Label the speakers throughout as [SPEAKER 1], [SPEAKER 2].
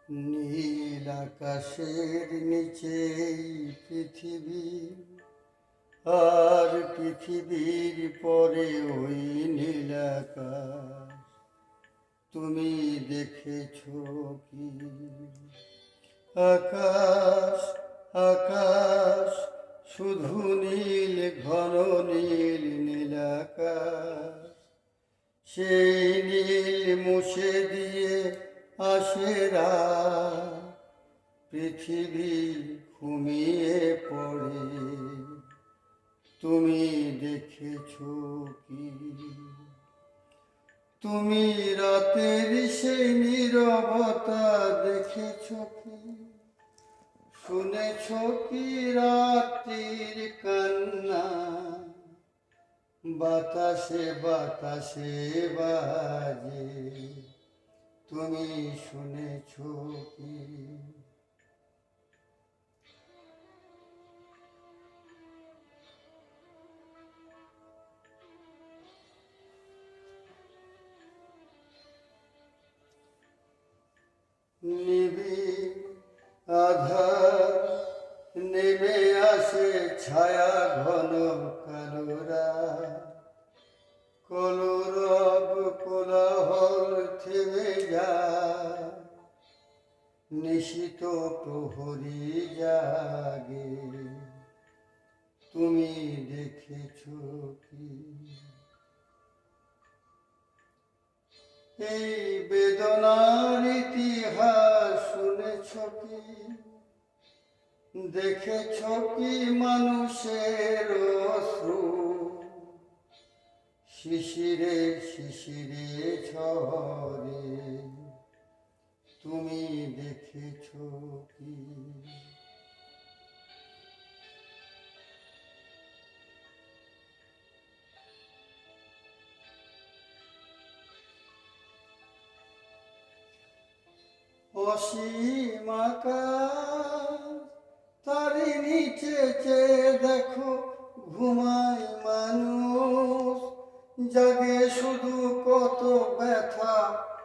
[SPEAKER 1] নীল আকাশের নিচেই পৃথিবী, আর পৃথিবীর পরে ওই নীল আকাশ। তুমি দেখেছো কি? আকাশ আকাশ শুধু নীল, ঘন নীল নীল আকাশ। সেই নীল মুছে দিয়ে আসে রাত, পৃথিবী ঘুমিয়ে পড়ে। তুমি দেখেছো কি? তুমি রাতের সেই নীরবতা দেখেছো কি? শুনেছো কি রাত্রির কান্না? বাতাসে বাতাসে বাজে, তুমি শুনেছো কি? নিবিড় আধার নেমে আসে, ছায়া ঘন কালোরা। কলরব কোলাহল থেমে যায়, নিশিত প্রহরী জাগে। তুমি দেখেছো কি? এই বেদনার ইতিহাস শুনেছো কি? দেখেছো কি মানুষের অশ্রু শিশিরে শিশিরে ঝরে? তুমি দেখেছো কি? অসীম আকাশ, তারই নিচে চেয়ে দেখো ঘুমায় মানুষ। জাগে শুধু কত ব্যথা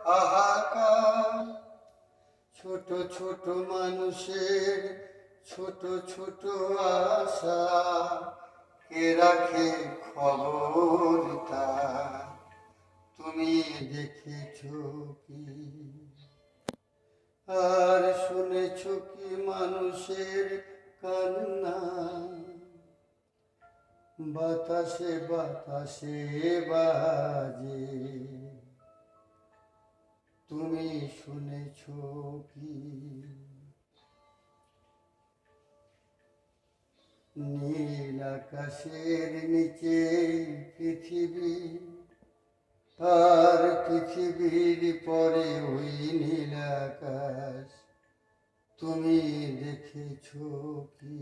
[SPEAKER 1] হাহাকার। ছোট ছোট মানুষের ছোট ছোট আশা, কে রাখে খবর তার? তুমি দেখেছো কি? আর শুনেছো কি মানুষের কান্না? বাতাসে বাতাসে বাজে, তুমি শুনেছো কি? নীল আকাশের নিচে পৃথিবী, আর পৃথিবীর পরে ওই নীল আকাশ। তুমি দেখেছো কি?